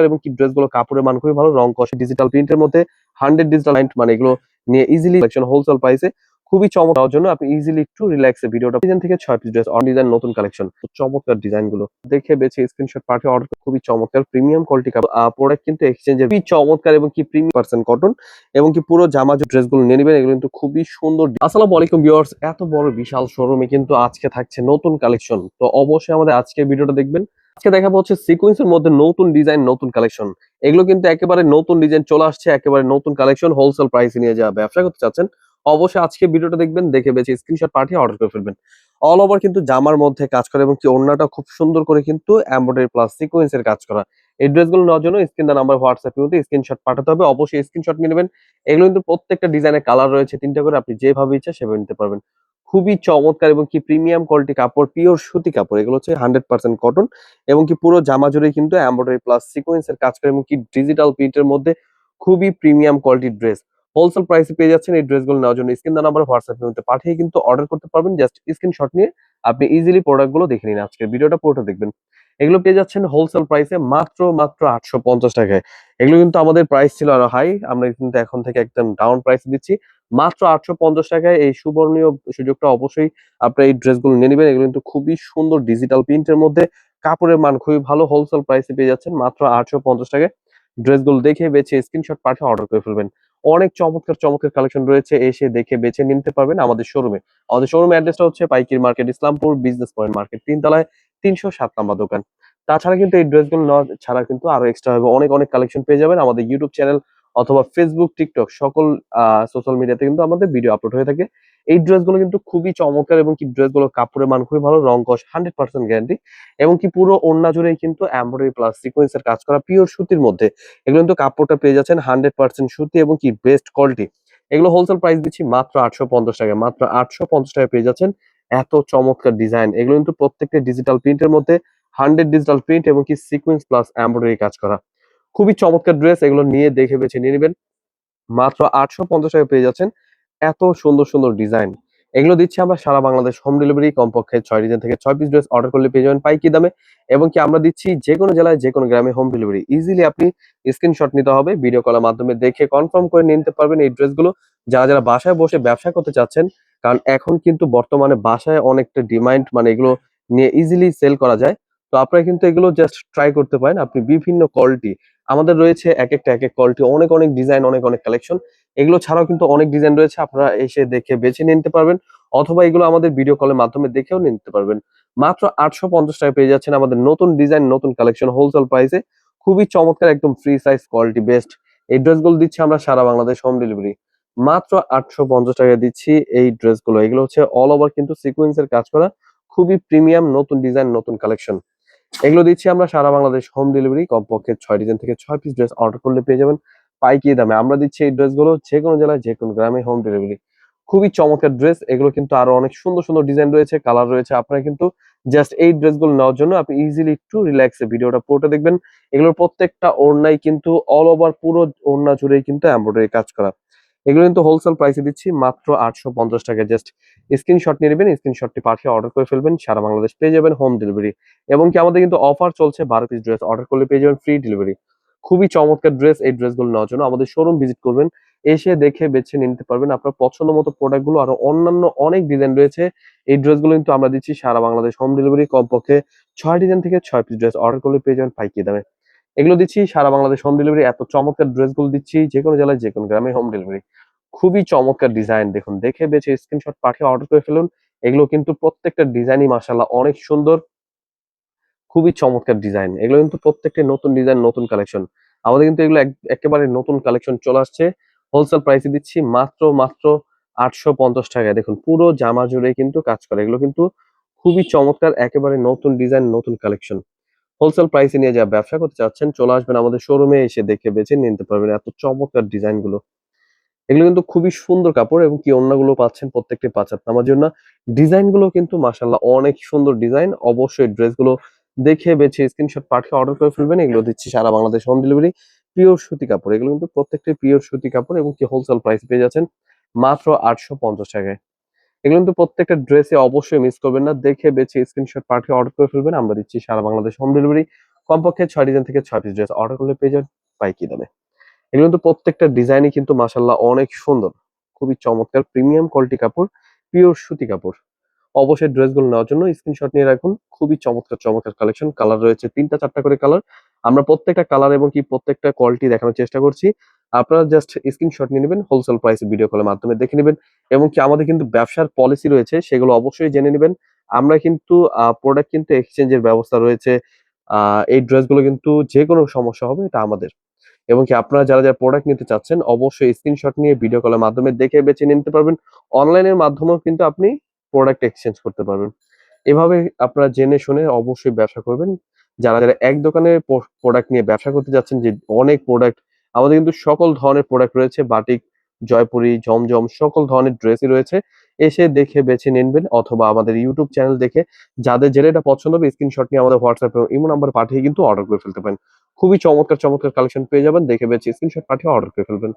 এবং কি ড্রেসগুলো কাপড়ের মান খুবই ভালো, রং কষে ডিজিটাল প্রিন্টের মধ্যে 100 ডিজিটাল প্রিন্ট, মানে এগুলো নিয়ে ইজিলি কালেকশন হোলসেল প্রাইসে খুবই চমৎকার জন্য আপনি ইজিলি একটু রিল্যাক্সে ভিডিওটা ডিজাইন থেকে 6 পিস ড্রেস অন ডিজাইন নতুন কালেকশন চমৎকার ডিজাইন গুলো দেখে বেছে স্ক্রিনশট পাঠিয়ে অর্ডার খুবই চমৎকার প্রিমিয়াম কোয়ালিটি প্রোডাক্ট কিন্তু এক্সচেঞ্জের খুবই চমৎকার এবং কি প্রিমিয়াম পার্সেন্ট কটন এবং কি পুরো জামা যে ড্রেসগুলো নিয়ে নেবেন এগুলো কিন্তু খুবই সুন্দর। আসসালামু আলাইকুম ভিউয়ার্স, এত বড় বিশাল শোরুমে কিন্তু আজকে থাকছে নতুন কালেকশন, তো অবশ্যই আমাদের আজকে ভিডিওটা দেখবেন। আজকে দেখাবো হচ্ছে সিকোয়েন্সের মধ্যে নতুন ডিজাইন নতুন কালেকশন, এগুলো কিন্তু একেবারে নতুন ডিজাইন চলে আসছে, একেবারে নতুন কালেকশন হোলসেল প্রাইসে নিয়ে যাওয়া ব্যবসা করতে চাচ্ছেন অবশ্যই আজকে ভিডিওটা দেখবেন, দেখে বেছে স্ক্রিনশট পাঠিয়ে অর্ডার করে ফেলবেন। অল ওভার কিন্তু জামার মধ্যে কাজ করে এবং কি ওড়নাটা খুব সুন্দর করে কিন্তু এমব্রয়ডারি প্লাস সিকোয়েন্সের কাজ করা। এই ড্রেসগুলো নেওয়ার জন্য স্ক্রিন দা নাম্বার হোয়াটসঅ্যাপ মধ্যে স্ক্রিনশট পাঠাতে হবে, অবশ্যই স্ক্রিনশট নিয়ে নেবেন। এগুলো কিন্তু প্রত্যেকটা ডিজাইনের কালার রয়েছে তিনটা করে, আপনি যেভাবে ইচ্ছা সেভাবে নিতে পারবেন। খুবই চমৎকার এবং কি প্রিমিয়াম কোয়ালিটি কাপড়, পিওর সুতি কাপড়, এগুলো হচ্ছে 100% কটন এবং কি পুরো জামা জুড়ে কিন্তু এমব্রয়ডারি প্লাস সিকোয়েন্সের কাজ করে এবং কি ডিজিটাল প্রিন্টের মধ্যে খুবই প্রিমিয়াম কোয়ালিটির ড্রেস হোলসেল প্রাইসে পেয়ে যাচ্ছেন। এই ড্রেসগুলো নেওয়ার জন্য স্ক্রিন দা নাম্বার হোয়াটসঅ্যাপ মধ্যে পাঠিয়ে কিন্তু অর্ডার করতে পারবেন। জাস্ট স্ক্রিনশট নিয়ে আপনি ইজিলি প্রোডাক্টগুলো দেখে নিন, আজকের ভিডিওটা পুরোটা দেখবেন। এগুলো পেয়ে যাচ্ছেন হোলসেল প্রাইসে মাত্র 850 টাকায়। এগুলো কিন্তু আমাদের প্রাইস ছিল আরো হাই, আমরা কিন্তু এখন থেকে একদম ডাউন প্রাইস দিচ্ছি মাত্র 850 টাকায়। এই সুবর্ণীয় সুযোগটা অবশ্যই আপনি এই ড্রেসগুলো নিয়ে নেবেন। এগুলো কিন্তু খুবই সুন্দর ডিজিটাল প্রিন্টের মধ্যে, কাপড়ের মান খুবই ভালো, হোলসেল প্রাইসে পেয়ে যাচ্ছেন মাত্র 850 টাকায়। ড্রেসগুলো দেখে বেছে স্ক্রিনশট পাঠিয়ে অর্ডার করে ফেলবেন। অনেক চমৎকার চমৎকার কালেকশন রয়েছে, এসে দেখে বেছে নিতে পারবেন আমাদের শোরুমে। আমাদের শোরুমের অ্যাড্রেসটা হচ্ছে পাইকির market, Islampur business point market, 3 তলায় 307 নাম্বার দোকান। তাছাড়া কিন্তু এই ড্রেসগুলো নেওয়া ছাড়া কিন্তু আরো এক্সট্রা হবে অনেক অনেক কালেকশন পেয়ে যাবেন আমাদের ইউটিউব চ্যানেল অথবা ফেসবুক টিকটক সকল সোশ্যাল মিডিয়াতে কিন্তু আমাদের ভিডিও আপলোড হয়ে থাকে। এই ড্রেসগুলো কিন্তু খুবই চমৎকার এবং কি ড্রেসগুলো কাপড়ের মান খুবই ভালো, রং কস 100% গ্যারান্টি এবং কি পুরো ওড়না জুড়েই কিন্তু এমব্রয়ডারি প্লাস সিকোয়েন্সের কাজ করা পিওর সুতির মধ্যে। এগুলো কিন্তু কাপড়টা পেয়ে যাচ্ছেন 100% সুতি এবং কি বেস্ট কোয়ালিটি। এগুলো হোলসেল প্রাইস দিচ্ছি মাত্র 850 টাকায়, মাত্র 850 টাকায় পেয়ে যাচ্ছেন এত চমৎকার ডিজাইন। এগুলো কিন্তু প্রত্যেকটা ডিজিটাল প্রিন্টের মধ্যে 100 ডিজিটাল প্রিন্ট এবং কি সিকোয়েন্স প্লাস এমব্রয়ডারি কাজ করা। খুবই চমৎকার ড্রেস, এগুলো নিয়ে দেখে বেছে নিয়ে নেবেন। মাত্র 850 টাকায় পেয়ে যাচ্ছেন এত সুন্দর সুন্দর ডিজাইন। এগুলো দিচ্ছি আমরা সারা বাংলাদেশ হোম ডেলিভারি, কমপক্ষে 6 ডিজাইন থেকে 6 পিস ড্রেস অর্ডার করলে পেয়ে যাবেন পাইকি দামে এবং কি আমরা দিচ্ছি যে কোনো জেলায় যে কোনো গ্রামে হোম ডেলিভারি। ইজিলি আপনি স্ক্রিনশট নিতে হবে, ভিডিও কলের মাধ্যমে দেখে কনফার্ম করে নিয়ে নিতে পারবেন এই ড্রেসগুলো। যারা যারা বাসায় বসে ব্যবসা করতে চাচ্ছেন, কারণ এখন কিন্তু বর্তমানে বাসায় অনেকটা ডিমান্ড, মানে এগুলো নিয়ে ইজিলি সেল করা যায়। তো আপনারা কিন্তু এগুলো জাস্ট ট্রাই করতে পারেন। আপনি বিভিন্ন কোয়ালিটি আমাদের রয়েছে, এক একটা এক এক কোয়ালিটি, অনেক অনেক ডিজাইন, অনেক অনেক কালেকশন। এগুলো ছাড়াও কিন্তু অনেক ডিজাইন রয়েছে, আপনারা এসে দেখে বেছে নিতে পারবেন অথবা এগুলো আমাদের ভিডিও কলের মাধ্যমে দেখেও নিতে পারবেন। মাত্র 850 টাকায় পেয়ে যাচ্ছেন আমাদের নতুন ডিজাইন নতুন কালেকশন হোলসেল প্রাইসে, খুবই চমৎকার একদম ফ্রি সাইজ কোয়ালিটি বেস্ট। এই ড্রেসগুলো দিচ্ছি আমরা সারা বাংলাদেশ হোম ডেলিভারি, মাত্র 850 টাকায় দিচ্ছি এই ড্রেসগুলো। এগুলো হচ্ছে অল ওভার কিন্তু সিকোয়েন্সের কাজ করা, খুবই প্রিমিয়াম নতুন ডিজাইন নতুন কালেকশন। এগুলো দিচ্ছি আমরা সারা বাংলাদেশ হোম ডেলিভারি, কমপক্ষে 6 ডিজাইন থেকে 6 পিস ড্রেস অর্ডার করলে পেয়ে যাবেন পাইকি দামে। আমরা দিচ্ছি এই ড্রেসগুলো যে কোনো জেলায় যে কোনো গ্রামে হোম ডেলিভারি। খুবই চমৎকার ড্রেস, এগুলো কিন্তু আরো অনেক সুন্দর সুন্দর ডিজাইন রয়েছে, কালার রয়েছে। আপনারা কিন্তু জাস্ট এই ড্রেসগুলো নেওয়ার জন্য আপনি ইজিলি একটু রিল্যাক্সে ভিডিওটা পুরোটা দেখবেন। এগুলোর প্রত্যেকটা ওড়নাই কিন্তু অল ওভার পুরো ওড়না জুড়েই কিন্তু এমব্রয়ডারি কাজ করা। এগুলো কিন্তু হোলসেল প্রাইসে দিচ্ছি মাত্র 850 টাকায়। জাস্ট স্ক্রিনশট নিয়ে নেবেন, স্ক্রিনশটটি পাঠিয়ে অর্ডার করে ফেলবেন, সারা বাংলাদেশ পেয়ে যাবেন হোম ডেলিভারি এবং কি আমাদের কিন্তু অফার চলছে, 12 পিস ড্রেস অর্ডার করলে পেয়ে যাবেন ফ্রি ডেলিভারি। খুবই চমৎকার ড্রেস, এই ড্রেসগুলো নেওয়ার জন্য আমাদের শোরুম ভিজিট করবেন, এসে দেখে বেছে নিতে পারবেন আপনার পছন্দ মতো প্রোডাক্টগুলো। আরো অন্যান্য অনেক ডিজাইন রয়েছে, এই ড্রেসগুলো কিন্তু আমরা দিচ্ছি সারা বাংলাদেশ হোম ডেলিভারি, কমপক্ষে 6 ডিজাইন থেকে 6 পিস ড্রেস অর্ডার করলে পেয়ে যাবেন পাইকি দামে। এগুলো দিচ্ছি সারা বাংলাদেশ হোম ডেলিভারি, এত চমৎকার ড্রেসগুলো দিচ্ছি যে কোনো জেলায় যে কোনো গ্রামে হোম ডেলিভারি। খুবই চমৎকার ডিজাইন, দেখুন দেখে বেছে স্ক্রিনশট পাঠিয়ে অর্ডার করে ফেলুন। এগুলো কিন্তু প্রত্যেকটা ডিজাইনই মাশাআল্লাহ অনেক সুন্দর, খুবই চমৎকার ডিজাইন। এগুলো কিন্তু প্রত্যেকটা নতুন ডিজাইন নতুন কালেকশন। আমাদের কিন্তু এগুলো একেবারে নতুন কালেকশন চলে আসছে, হোলসেল প্রাইসে দিচ্ছি মাত্র 850 টাকায়। দেখুন পুরো জামা জুড়ে কিন্তু কাজ করে, এগুলো কিন্তু খুবই চমৎকার একেবারে নতুন ডিজাইন নতুন কালেকশন। হোলসেল প্রাইসে নিয়ে যা ব্যবসা করতে চাচ্ছেন চলে আসবেন আমাদের শোরুমে, এসে দেখে বেছে নিতে পারবেন এত চমৎকার ডিজাইন গুলো। এগুলো কিন্তু খুবই সুন্দর কাপড় এবং কি ওড়নাগুলো পাচ্ছেন প্রত্যেকটি 5 হাত নামার জন্য। ডিজাইন গুলো কিন্তু মাশাআল্লাহ অনেক সুন্দর ডিজাইন। অবশ্যই ড্রেসগুলো দেখে বেছে স্ক্রিনশট পাঠিয়ে অর্ডার করে ফেলবেন। এগুলো দিচ্ছি সারা বাংলাদেশ হোম ডেলিভারি, পিওর সুতি কাপড়। এগুলো কিন্তু প্রত্যেকটি পিওর সুতি কাপড় এবং কি হোলসেল প্রাইস পেয়ে যাচ্ছেন মাত্র 850 টাকায়। এগুলো কিন্তু প্রত্যেকটা ড্রেসে অবশ্যই মিস করবেন না, দেখে বেছে স্ক্রিনশট পাঠিয়ে অর্ডার করে ফেলবেন। আমরা দিচ্ছি সারা বাংলাদেশ হোম ডেলিভারি, কমপক্ষে 6 ডিজাইন থেকে 6 পিস ড্রেস অর্ডার করলে পেয়ে যাবেন পাইকারি দামে। এগুলো কিন্তু প্রত্যেকটা ডিজাইনই কিন্তু মাশাআল্লাহ অনেক সুন্দর। খুবই চমৎকার প্রিমিয়াম কোয়ালিটি কাপড়, পিওর সুতি কাপড়। অবশ্যই ড্রেসগুলো নেওয়ার জন্য স্ক্রিনশট নিয়ে রাখুন। খুবই চমৎকার, চমৎকার কালেকশন। কালার রয়েছে ৩ টা ৪ টা করে কালার। আমরা প্রত্যেকটা কালার এবং কি প্রত্যেকটা কোয়ালিটি দেখানোর চেষ্টা করছি। আপনারা জাস্ট স্ক্রিনশট নিয়ে নিবেন, হোলসেল প্রাইসে ভিডিও কলের মাধ্যমে দেখে নিবেন এবং কি আমাদের কিন্তু ব্যবসার পলিসি রয়েছে, সেগুলো অবশ্যই জেনে নিবেন। আমরা কিন্তু প্রোডাক্ট কিন্তু এক্সচেঞ্জের ব্যবস্থা রয়েছে। এই ড্রেসগুলো কিন্তু যেকোনো সমস্যা হবে এটা আমাদের। এবং কি আপনারা যারা প্রোডাক্ট নিতে চাচ্ছেন অবশ্যই স্ক্রিনশট নিয়ে ভিডিও কলের মাধ্যমে দেখে বেছে নিতে পারবেন। অনলাইনের মাধ্যমেও কিন্তু আপনি প্রোডাক্ট এক্সচেঞ্জ করতে পারবেন। এভাবে আপনারা জেনে শুনে অবশ্যই ব্যবসা করবেন। যারা এক দোকানে প্রোডাক্ট নিয়ে ব্যবসা করতে যাচ্ছেন যে অনেক প্রোডাক্ট, আমাদের কিন্তু সকল ধরনের প্রোডাক্ট রয়েছে। বাটিক, জয়পুরি, জমজম সকল ধরনের ড্রেসই রয়েছে। এসে দেখে বেছে নিবেন অথবা আমাদের ইউটিউব চ্যানেল দেখে যাদের যেটা এটা পছন্দ হবে স্ক্রিনশট নিয়ে আমাদের হোয়াটসঅ্যাপ এবং ইমো নাম্বার পাঠিয়ে কিন্তু অর্ডার করে ফেলতে পারেন। খুবই চমৎকার, চমৎকার কালেকশন পেয়ে যাবেন। দেখে বেছে স্ক্রিনশট পাঠিয়ে অর্ডার করে ফেলবেন।